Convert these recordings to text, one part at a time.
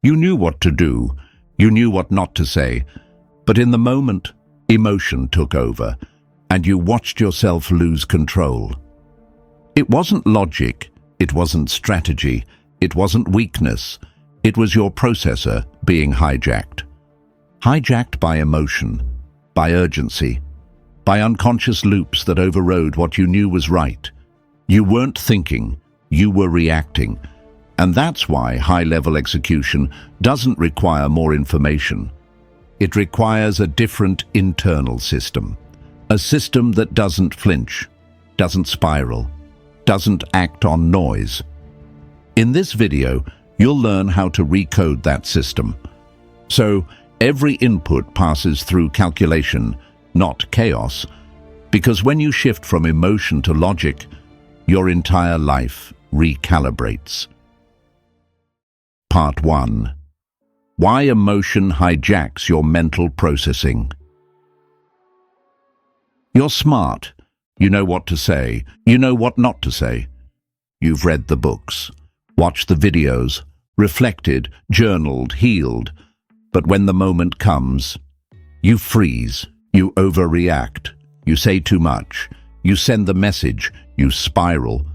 You knew what to do, you knew what not to say, but in the moment, emotion took over, and you watched yourself lose control. It wasn't logic, it wasn't strategy, it wasn't weakness, it was your processor being hijacked. Hijacked by emotion, by urgency, by unconscious loops that overrode what you knew was right. You weren't thinking, you were reacting. And that's why high-level execution doesn't require more information. It requires a different internal system. A system that doesn't flinch, doesn't spiral, doesn't act on noise. In this video, you'll learn how to recode that system. So, every input passes through calculation, not chaos, because when you shift from emotion to logic, your entire life recalibrates. Part 1. Why emotion hijacks your mental processing. You're smart. You know what to say. You know what not to say. You've read the books, watched the videos, reflected, journaled, healed. But when the moment comes, you freeze, you overreact, you say too much, you send the message, you spiral.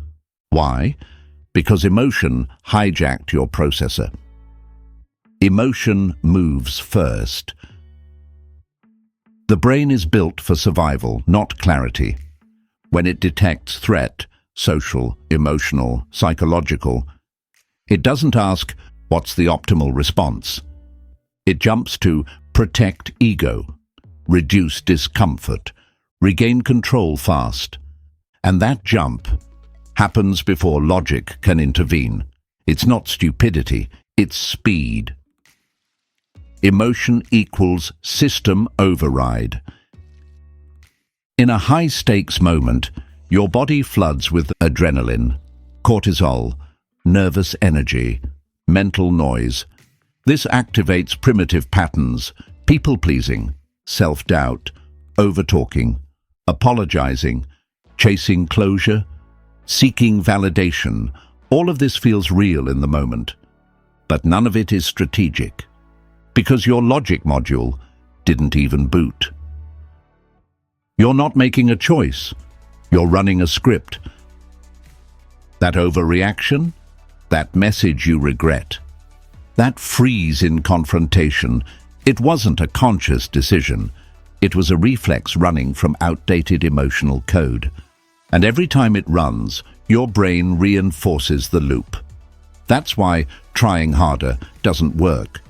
Why? Because emotion hijacked your processor. Emotion moves first. The brain is built for survival, not clarity. When it detects threat, social, emotional, psychological, it doesn't ask, what's the optimal response? It jumps to protect ego, reduce discomfort, regain control fast. And that jump happens before logic can intervene. It's not stupidity, it's speed. Emotion equals system override. In a high-stakes moment, your body floods with adrenaline, cortisol, nervous energy, mental noise. This activates primitive patterns, people-pleasing, self-doubt, over-talking, apologizing, chasing closure, seeking validation. All of this feels real in the moment, but none of it is strategic, because your logic module didn't even boot. You're not making a choice, you're running a script. That overreaction, that message you regret, that freeze in confrontation, it wasn't a conscious decision. It was a reflex running from outdated emotional code. And every time it runs, your brain reinforces the loop. That's why trying harder doesn't work,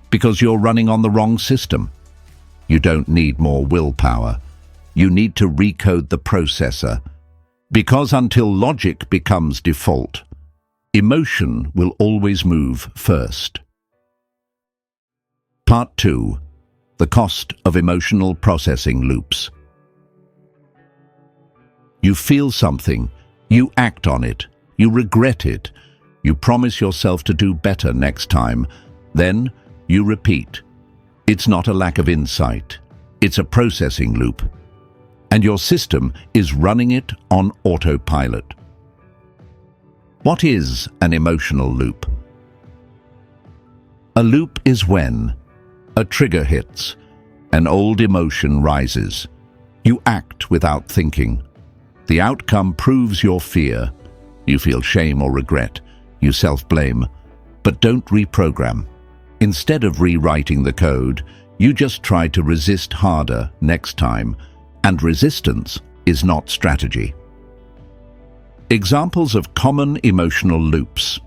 because you're running on the wrong system. You don't need more willpower. You need to recode the processor, because until logic becomes default, emotion will always move first. Part 2. The cost of emotional processing loops. You feel something, you act on it, you regret it, you promise yourself to do better next time, then you repeat. It's not a lack of insight, it's a processing loop. And your system is running it on autopilot. What is an emotional loop? A loop is when a trigger hits, an old emotion rises. You act without thinking. The outcome proves your fear. You feel shame or regret. You self-blame. But don't reprogram. Instead of rewriting the code, you just try to resist harder next time. And resistance is not strategy. Examples of common emotional loops.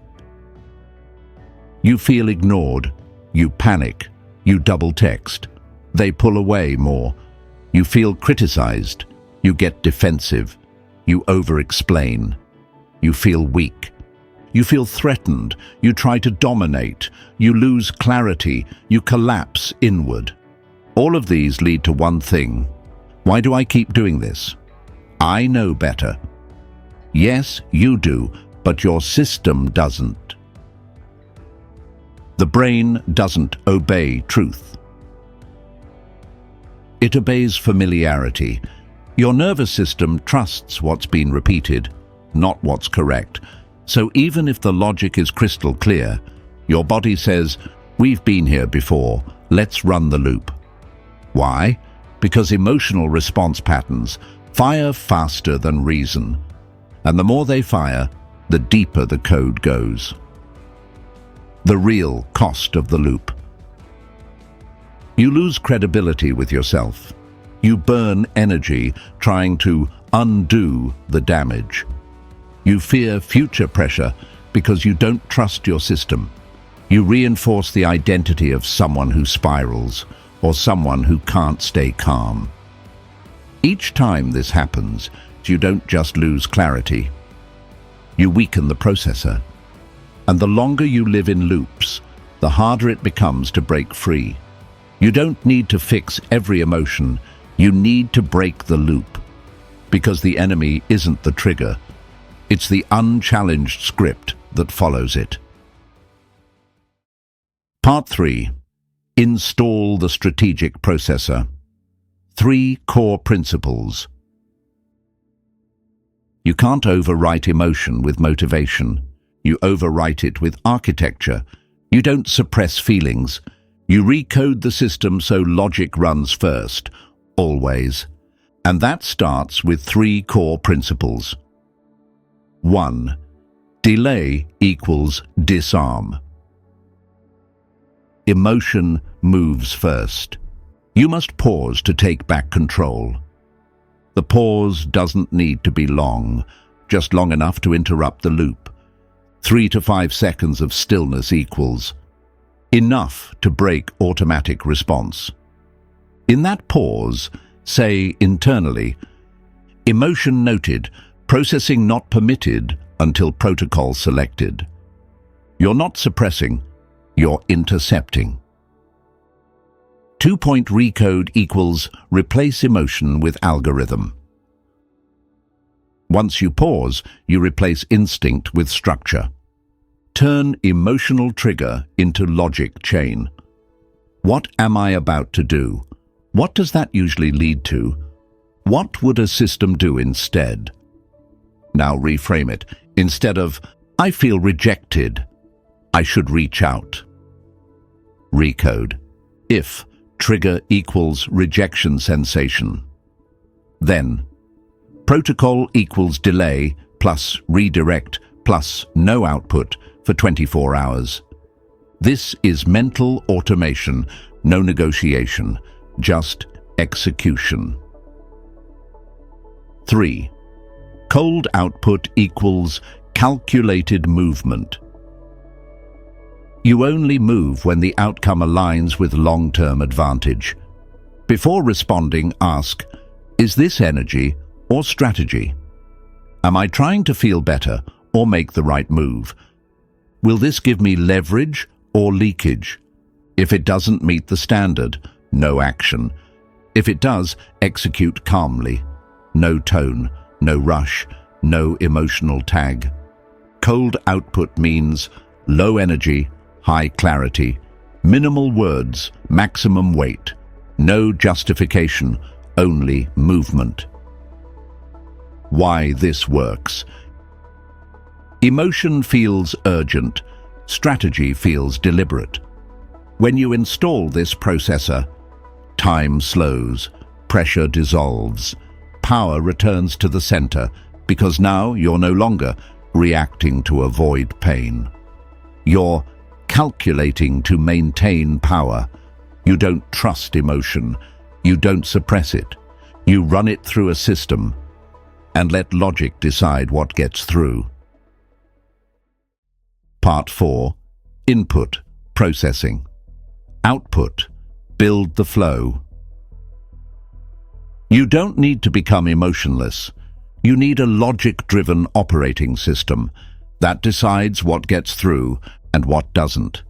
You feel ignored. You panic. You double text. They pull away more. You feel criticized. You get defensive. You over-explain. You feel weak. You feel threatened. You try to dominate. You lose clarity. You collapse inward. All of these lead to one thing. Why do I keep doing this? I know better. Yes, you do, but your system doesn't. The brain doesn't obey truth. It obeys familiarity. Your nervous system trusts what's been repeated, not what's correct. So even if the logic is crystal clear, your body says, We've been here before. Let's run the loop. Why? Because emotional response patterns fire faster than reason. And the more they fire, the deeper the code goes. The real cost of the loop. You lose credibility with yourself. You burn energy trying to undo the damage. You fear future pressure because you don't trust your system. You reinforce the identity of someone who spirals or someone who can't stay calm. Each time this happens, you don't just lose clarity. You weaken the processor. And the longer you live in loops, the harder it becomes to break free. You don't need to fix every emotion. You need to break the loop. Because the enemy isn't the trigger. It's the unchallenged script that follows it. Part 3. Install the strategic processor. 3 core principles. You can't overwrite emotion with motivation. You overwrite it with architecture. You don't suppress feelings. You recode the system so logic runs first, always. And that starts with 3 core principles. 1. Delay equals disarm. Emotion moves first. You must pause to take back control. The pause doesn't need to be long, just long enough to interrupt the loop. 3 to 5 seconds of stillness equals enough to break automatic response. In that pause, say internally, emotion noted, processing not permitted until protocol selected. You're not suppressing, you're intercepting. 2-point recode equals replace emotion with algorithm. Once you pause, you replace instinct with structure. Turn emotional trigger into logic chain. What am I about to do? What does that usually lead to? What would a system do instead? Now reframe it. Instead of, I feel rejected, I should reach out. Recode. If trigger equals rejection sensation. Then, protocol equals delay plus redirect plus no output for 24 hours. This is mental automation, no negotiation, just execution. 3. Cold output equals calculated movement. You only move when the outcome aligns with long-term advantage. Before responding, ask, is this energy or strategy? Am I trying to feel better or make the right move? Will this give me leverage or leakage? If it doesn't meet the standard, no action. If it does, execute calmly. No tone, no rush, no emotional tag. Cold output means low energy, high clarity, minimal words, maximum weight, no justification, only movement. Why this works. Emotion feels urgent, strategy feels deliberate. When you install this processor, time slows, pressure dissolves, power returns to the center because now you're no longer reacting to avoid pain. You're calculating to maintain power. You don't trust emotion. You don't suppress it. You run it through a system and let logic decide what gets through. Part 4. Input, processing. Output, build the flow. You don't need to become emotionless. You need a logic-driven operating system that decides what gets through and what doesn't.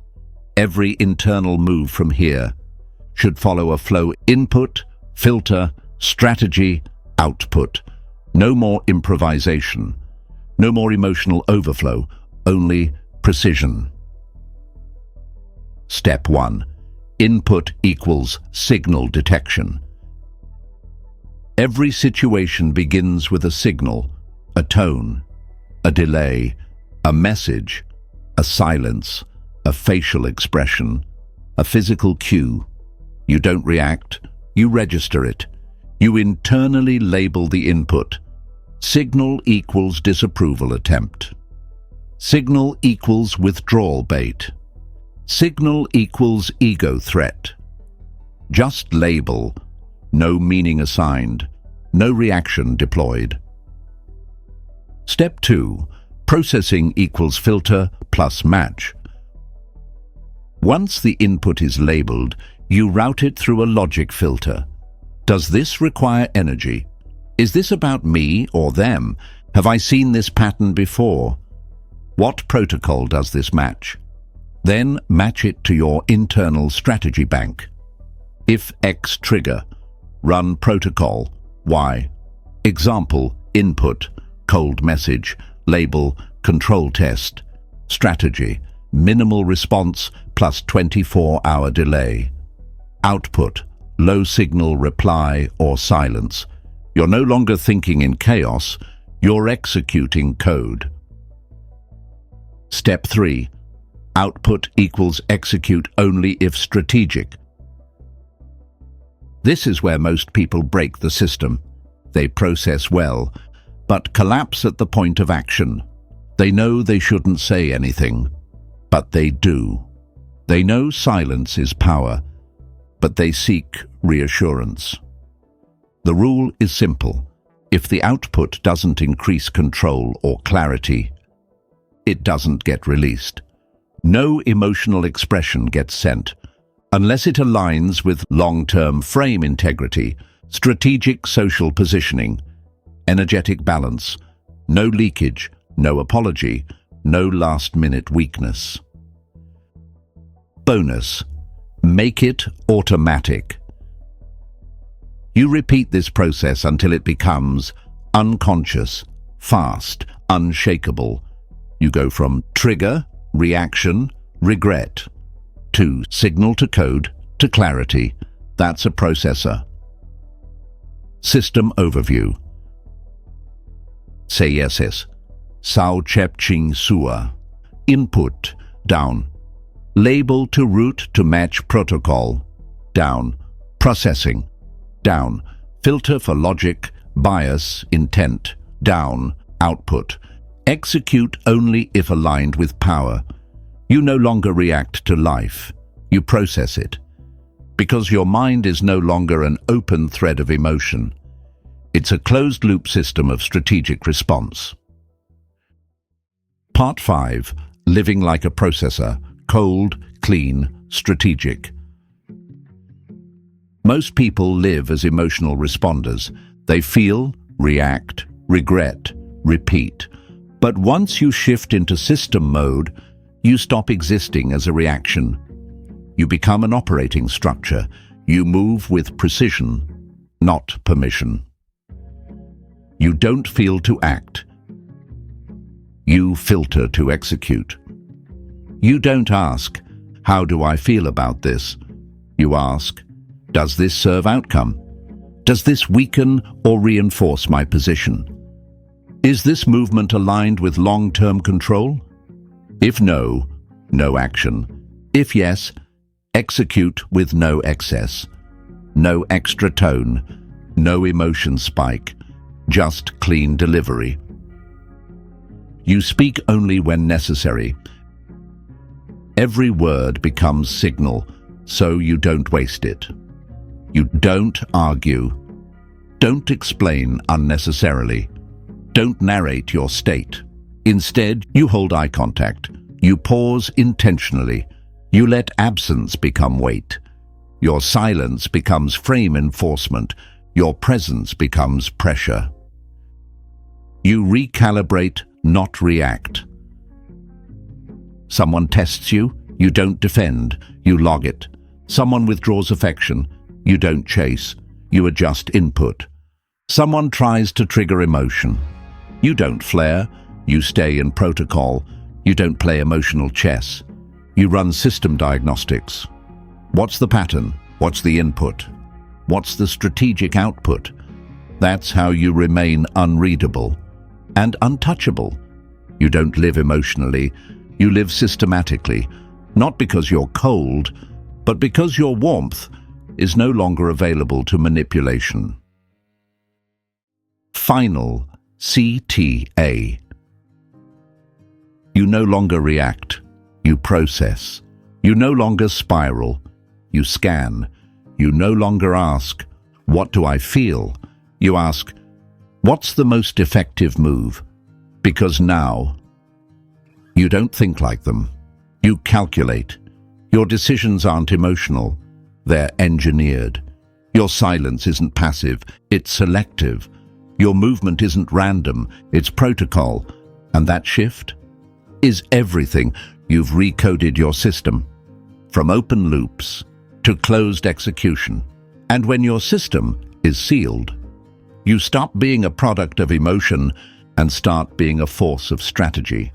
Every internal move from here should follow a flow: input, filter, strategy, output. No more improvisation, no more emotional overflow, only precision. Step 1. Input equals signal detection. Every situation begins with a signal, a tone, a delay, a message, a silence, a facial expression, a physical cue. You don't react, you register it. You internally label the input. Signal equals disapproval attempt. Signal equals withdrawal bait. Signal equals ego threat. Just label, no meaning assigned, no reaction deployed. Step 2. Processing equals filter plus match. Once the input is labeled, you route it through a logic filter. Does this require energy? Is this about me or them? Have I seen this pattern before? What protocol does this match? Then match it to your internal strategy bank. If X trigger, run protocol Y. Example, input, cold message, label, control test, strategy, minimal response plus 24-hour delay. Output, low signal reply or silence. You're no longer thinking in chaos, you're executing code. Step 3. Output equals execute only if strategic. This is where most people break the system. They process well, but collapse at the point of action. They know they shouldn't say anything, but they do. They know silence is power, but they seek reassurance. The rule is simple. If the output doesn't increase control or clarity, it doesn't get released. No emotional expression gets sent, unless it aligns with long-term frame integrity, strategic social positioning, energetic balance, no leakage, no apology, no last-minute weakness. Bonus: make it automatic. You repeat this process until it becomes unconscious, fast, unshakable. You go from trigger, reaction, regret, to signal to code, to clarity. That's a processor. System overview. CSS. Sao Chep Ching Sua. Input, down. Label to route to match protocol, down. Processing, down. Filter for logic, bias, intent, down. Output. Execute only if aligned with power. You no longer react to life. You process it. Because your mind is no longer an open thread of emotion. It's a closed-loop system of strategic response. Part 5. Living like a processor. Cold, clean, strategic. Most people live as emotional responders. They feel, react, regret, repeat. But once you shift into system mode, you stop existing as a reaction. You become an operating structure. You move with precision, not permission. You don't feel to act. You filter to execute. You don't ask, how do I feel about this? You ask, does this serve outcome? Does this weaken or reinforce my position? Is this movement aligned with long-term control? If no, no action. If yes, execute with no excess, no extra tone, no emotion spike, just clean delivery. You speak only when necessary. Every word becomes signal, so you don't waste it. You don't argue. Don't explain unnecessarily. Don't narrate your state. Instead, you hold eye contact. You pause intentionally. You let absence become weight. Your silence becomes frame enforcement. Your presence becomes pressure. You recalibrate, not react. Someone tests you, you don't defend, you log it. Someone withdraws affection, you don't chase, you adjust input. Someone tries to trigger emotion. You don't flare, you stay in protocol, you don't play emotional chess. You run system diagnostics. What's the pattern? What's the input? What's the strategic output? That's how you remain unreadable and untouchable. You don't live emotionally, you live systematically, not because you're cold, but because your warmth is no longer available to manipulation. Final CTA. You no longer react, you process. You no longer spiral, you scan. You no longer ask, "What do I feel?" You ask, "What's the most effective move?" Because now, you don't think like them. You calculate. Your decisions aren't emotional, they're engineered. Your silence isn't passive, it's selective. Your movement isn't random, it's protocol. And that shift is everything. You've recoded your system from open loops to closed execution. And when your system is sealed, you stop being a product of emotion and start being a force of strategy.